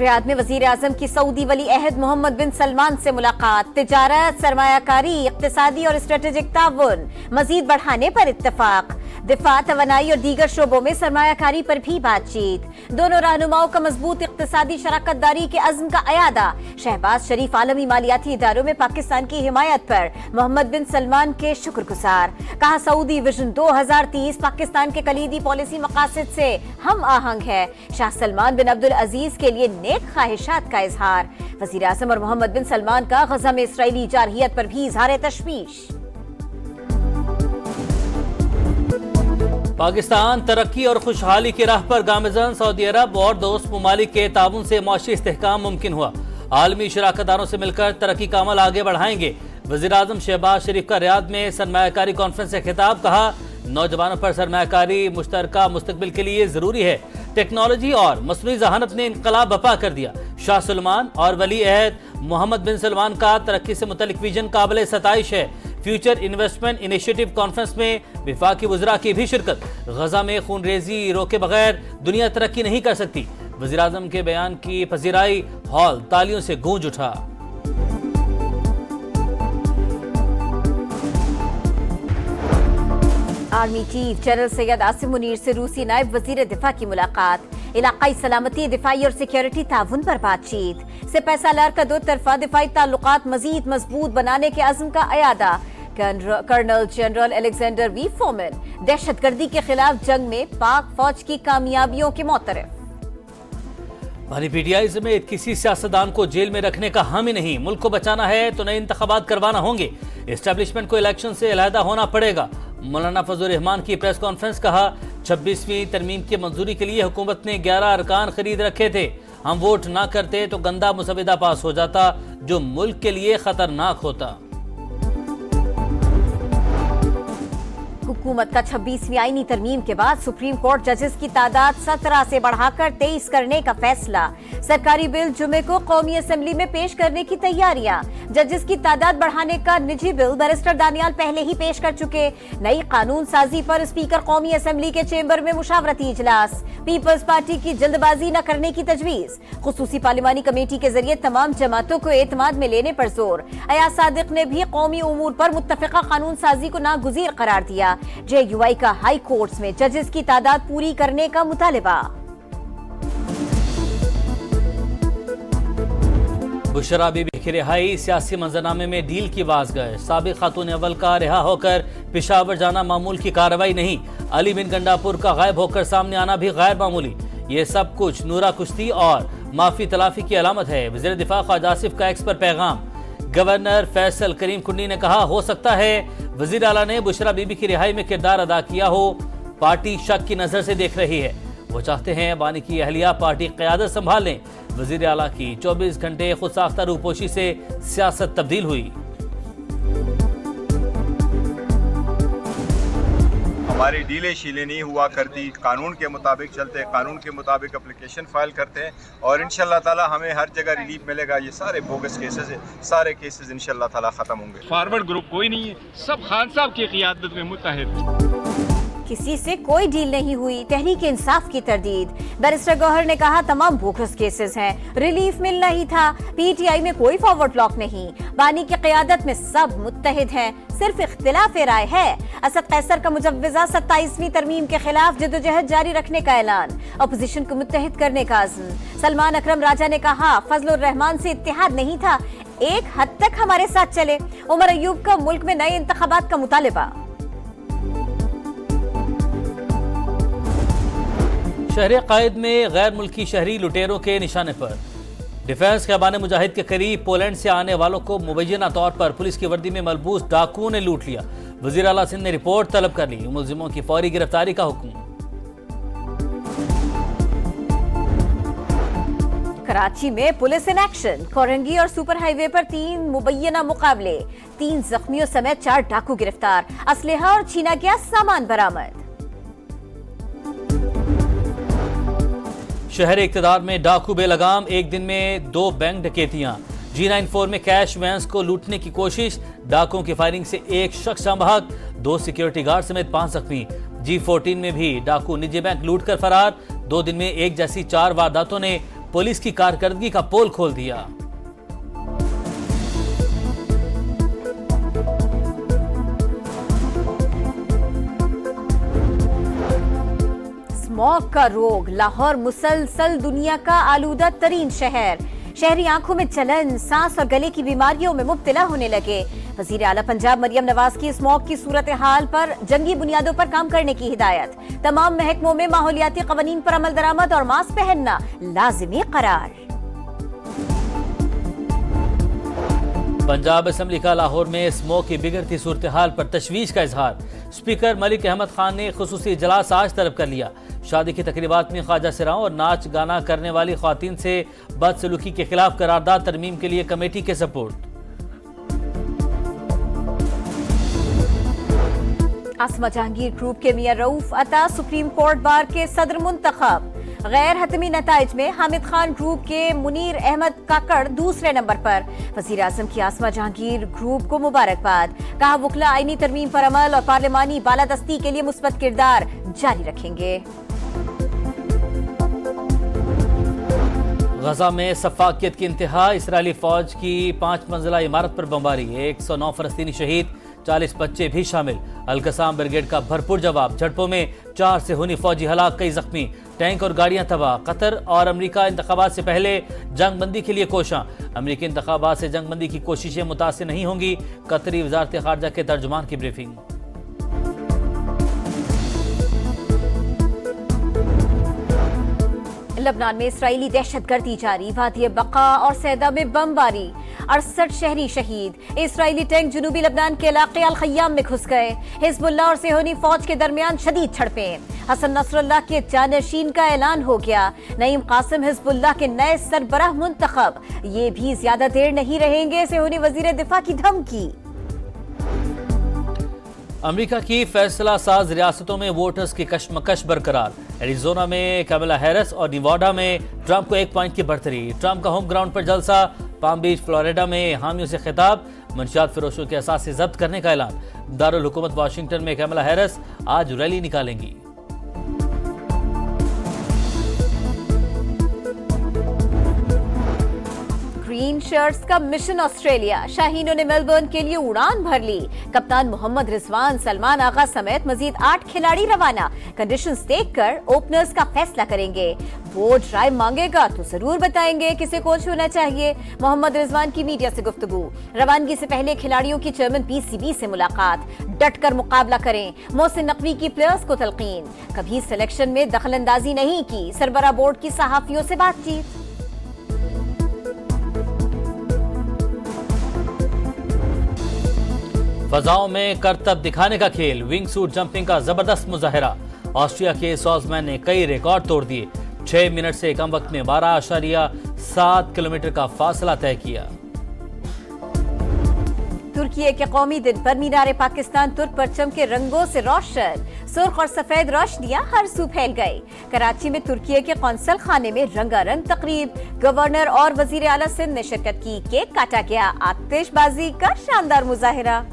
Riyadh में वजीर आजम की सऊदी वली अहद मोहम्मद बिन सलमान से मुलाकात। तिजारत, सरमायाकारी, इक्तिसादी और स्ट्रेटेजिक ताउन मजीद बढ़ाने पर इत्तफाक। दिफा, तवानाई और दीगर शोबों में सरमायाकारी पर भी बातचीत। दोनों रहनुमाओं का मजबूत इक्तिसादी शराकतदारी के अज़्म का अयादा। शहबाज शरीफ आलमी मालियाती इदारों में पाकिस्तान की हिमायत पर मोहम्मद बिन सलमान के शुक्रगुजार। कहा, सऊदी विजन 2030 पाकिस्तान के कलीदी पॉलिसी मकासद से हम आहंग है। शाह सलमान बिन अब्दुल अजीज के लिए नेक ख्वाहिशात का इजहार। वजीर आज़म और मोहम्मद बिन सलमान का गजा में इसराइली जारहियत पर भी इजहार तशवीश। पाकिस्तान तरक्की और खुशहाली की राह पर गामजन। सऊदी अरब और दोस्त ममालिक के ताउन से मुआशी इस्तेहकाम मुमकिन हुआ। आलमी शराकतदारों से मिलकर तरक्की का अमल आगे बढ़ाएंगे। वज़ीर आज़म शहबाज शरीफ का रियाद में सरमायाकारी कॉन्फ्रेंस से खिताब। कहा, नौजवानों पर सरमायाकारी मुश्तरका मुस्तकबिल के लिए जरूरी है। टेक्नोलॉजी और मसनूई जहानत ने इनकलाब बपा कर दिया। शाह सलमान और वली अहद मोहम्मद बिन सलमान का तरक्की से मुतल्लिक विजन काबिल सताइश है। फ्यूचर इन्वेस्टमेंट इनिशिएटिव कॉन्फ्रेंस में विफाकी वज़रा की भी शिरकत। गजा में खूनरेजी रोके बगैर दुनिया तरक्की नहीं कर सकती। वज़ीर आज़म के बयान की पजीराई हॉल तालियों से गूंज उठा। Army chief general Syed Asim Munir से रूसी नायब वजीर दिफा की मुलाकात। इलाकाई सलामती, दिफाई और सिक्योरिटी ताउन पर बातचीत। सिपह सालार का दो तरफा दिफाई ताल्लुकात मजीद मजबूत बनाने के अज़्म का अयादा। कर्नल जनरल अलेक्जेंडर वी फोमन दहशतगर्दी के खिलाफ जंग में पाक फौज की कामयाबियों के मोतरफ। पीटीआई समेत किसी सियासतदान को जेल में रखने का हम ही नहीं। मुल्क को बचाना है तो नए इंतखाबात करवाना होंगे। एस्टेब्लिशमेंट को इलेक्शन से अलहदा होना पड़ेगा। मौलाना फजल रहमान की प्रेस कॉन्फ्रेंस। कहा, 26वीं तरमीम की मंजूरी के लिए हुकूमत ने 11 अरकान खरीद रखे थे। हम वोट ना करते तो गंदा मुसविदा पास हो जाता जो मुल्क के लिए खतरनाक होता। हुकूमत का 26वीं आईनी तरमीम के बाद सुप्रीम कोर्ट जजेस की तादाद 17 से बढ़ाकर 23 करने का फैसला। सरकारी बिल जुमे को कौमी असेंबली में पेश करने की तैयारियां। जजेस की तादाद बढ़ाने का निजी बिल बैरिस्टर दानियाल पहले ही पेश कर चुके। नई कानून साजी पर स्पीकर कौमी असेंबली के चेंबर में मुशावरती इजलास। पीपल्स पार्टी की जल्दबाजी न करने की तजवीज। खुसूसी पार्लिमानी कमेटी के जरिए तमाम जमातों को एतमाद में लेने पर जोर। अयाज सादिक ने भी कौमी उमूर पर मुत्तफिका कानून साजी को नागुज़ीर करार दिया। जेयूआई का हाई कोर्ट्स में जजेस की तादाद पूरी करने का मुतालिबा। बुशरा बीबी की रिहाई सियासी मंजरनामे में डील की वाज़गाह। साबिक खातून अव्वल का रिहा होकर पेशावर जाना मामूल की कार्रवाई नहीं। अली बिन गंडापुर का गायब होकर सामने आना भी गैर मामूली। ये सब कुछ नूरा कुश्ती और माफी तलाफी की अलामत है। वज़ीर दिफा ख्वाजा आसिफ का एक्स पर पैगाम। गवर्नर फैसल करीम कुंडी ने कहा, हो सकता है वजीर आला ने बुशरा बीबी की रिहाई में किरदार अदा किया हो। पार्टी शक की नजर से देख रही है। वो चाहते हैं बानी की अहलिया पार्टी क़यादत संभाल लें। वजीर आला की 24 घंटे खुद साख्ता रूपोशी से सियासत तब्दील हुई। हमारी डीले शीले नहीं हुआ करती। कानून के मुताबिक चलते, कानून के मुताबिक एप्लीकेशन फाइल करते हैं और इंशाल्लाह ताला हमें हर जगह रिलीफ मिलेगा। ये सारे बोगस केसेस है, सारे केसेस इंशाल्लाह ताला खत्म होंगे। फॉरवर्ड ग्रुप कोई नहीं है, सब खान साहब की क़ियादत में मुत्तहिद। किसी से कोई डील नहीं हुई। तहरीक इंसाफ की तरदीद। बैरिस्टर गौहर ने कहा, तमाम बोगस केसेस हैं, रिलीफ मिलना ही था। पीटीआई में कोई फॉरवर्ड ब्लॉक नहीं। बानी की क़यादत में सब मुत्तहिद हैं, सिर्फ इख्तिलाफ राय है। असद कैसर का मुजव्वजा 27वीं तरमीम के खिलाफ जदोजहद जारी रखने का ऐलान। अपोजिशन को मुत्तहिद करने का अज़्म। सलमान अकरम राजा ने कहा, फजलुर रहमान से इत्तेहाद नहीं था, एक हद तक हमारे साथ चले। उमर अयूब का मुल्क में नए इंतखाबात का मुतालिबा। शहर कायद में गैर मुल्की शहरी लुटेरों के निशाने पर। डिफेंस ख़ैबान मुजाहिद के करीब पोलैंड से आने वालों को मुबैना तौर पर पुलिस की वर्दी में मलबूस डाकुओं ने लूट लिया। वज़ीर आला सिंध ने रिपोर्ट तलब कर ली। मुलजिमों की फौरी गिरफ्तारी का हुक्म। कराची में पुलिस इन एक्शन। कोरंगी और सुपर हाईवे पर 3 मुबैना मुकाबले। 3 जख्मियों समेत 4 डाकू गिरफ्तार। असलहा और छीना गया सामान बरामद। शहर इक़्तिदार में डाकू बेलगाम। एक दिन में 2 बैंक डकैतियां। G94 में कैश वैन्स को लूटने की कोशिश। डाकुओं की फायरिंग से 1 शख्स बहक, 2 सिक्योरिटी गार्ड समेत 5 जख्मी। G14 में भी डाकू निजी बैंक लूट कर फरार। 2 दिन में एक जैसी 4 वारदातों ने पुलिस की कारकर्दगी का पोल खोल दिया। स्मॉग का रोग, लाहौर मुसलसल दुनिया का आलूदा तरीन शहर। शहरी आंखों में जलन, सांस और गले की बीमारियों में मुब्तला होने लगे। वजीर आला पंजाब मरियम नवाज की स्मॉग की सूरत हाल पर जंगी बुनियादों पर काम करने की हिदायत। तमाम महकमों में माहौलियाती कवानीन पर अमल दरामद और मास्क पहनना लाजिमी करार। पंजाब असेंबली का लाहौर में स्मोक की बिगड़ती सूरत हाल पर तशवीश का इजहार। स्पीकर मलिक अहमद खान ने खुसूसी इजलास आज तलब कर लिया। शादी की तकरीबात में ख्वाजा सिराओं और नाच गाना करने वाली ख्वातीन से बदसलूकी के खिलाफ करारदाद तरमीम के लिए कमेटी के सपोर्ट। आसमा जहांगीर ग्रुप के मियां रऊफ अता सुप्रीम कोर्ट बार के सदर मुंतखब। गैर हतमी नताइज में हामिद खान ग्रुप के मुनीर अहमद काकड़ दूसरे नंबर पर। वजीर आजम की आसमा जहांगीर ग्रुप को मुबारकबाद। कहा वुकला आईनी तरमीम पर अमल और पार्लिमानी बालादस्ती के लिए मुस्बत किरदार जारी रखेंगे। गजा में सफाकियत की इंतहा, इसराइली फौज की 5 मंजिला इमारत पर बमबारी। 109 फलस्तीनी शहीद, 40 बच्चे भी शामिल। अलकसाम ब्रिगेड का भरपूर जवाब। झड़पों में 4 से हुनी फौजी हलाक, कई जख्मी। टैंक और गाड़ियां तबाह। कतर और अमेरिका इंतखाबात से पहले जंगबंदी के लिए कोशां। अमेरिकी इंतखाबात से जंगबंदी की कोशिशें मुतासिर नहीं होंगी। कतरी वजारत खारजा के तर्जुमान की ब्रीफिंग। लबनान में इसराइली दहशतगर्दी जारी। वादी बका और सैदा में बमबारी, 68 शहरी शहीद। इसराइली टैंक जुनूबी लबनान के इलाके अल खय्याम में घुस गए। हिजबुल्लाह और सेहोनी फौज के दरमियान शदीद झड़पें। हसन नसरुल्लाह के जानशीन का ऐलान हो गया। नईम कासिम हिजबुल्लाह के नए सरबराह मुंतखब। ये भी ज्यादा देर नहीं रहेंगे, सेहोनी वजीर दिफा की धमकी। अमेरिका की फैसला साज रियासतों में वोटर्स की कशमकश बरकरार। एरिजोना में कमला हैरिस और निवाडा में ट्रंप को 1 पॉइंट की बढ़तरी। ट्रंप का होम ग्राउंड पर जलसा। पाम बीच फ्लोरिडा में हामियों से खिताब। मंशियात फरोशों के असासे जब्त करने का ऐलान। दारुल हुकूमत वाशिंगटन में कमला हैरिस आज रैली निकालेंगी। ग्रीन शर्ट्स का मिशन ऑस्ट्रेलिया। शाहीनों ने मेलबर्न के लिए उड़ान भर ली। कप्तान मोहम्मद रिजवान, सलमान आगा समेत मजीद 8 खिलाड़ी रवाना। कंडीशंस देखकर ओपनर्स का फैसला करेंगे। बोर्ड राय मांगेगा तो जरूर बताएंगे किसे कोच होना चाहिए। मोहम्मद रिजवान की मीडिया से गुफ्तगू। रवानगी से पहले खिलाड़ियों की चेयरमैन पीसीबी से मुलाकात। डटकर मुकाबला करें, मोहसिन नकवी की प्लेयर्स को तलकीन। कभी सिलेक्शन में दखलंदाजी नहीं की, सरबराह बोर्ड की सहाफियों से बातचीत। फजाओं में करतब दिखाने का खेल। विंग सूट जंपिंग का जबरदस्त मुजाहिरा। ऑस्ट्रिया के सॉल्जमैन ने कई रिकॉर्ड तोड़ दिए। 6 मिनट से कम वक्त में 12.7 किलोमीटर का फासला तय किया। तुर्की के कौमी दिन पर मीनार पाकिस्तान तुर्क परचम के रंगों से रोशन। सुर्ख और सफेद रोशनियां हर सू फैल गई। कराची में तुर्की के कौंसल खाने में रंगारंग तकरीब। गवर्नर और वजीर आला सिंध ने शिरकत की। केक काटा गया। आतिशबाजी का शानदार मुजाहिरा।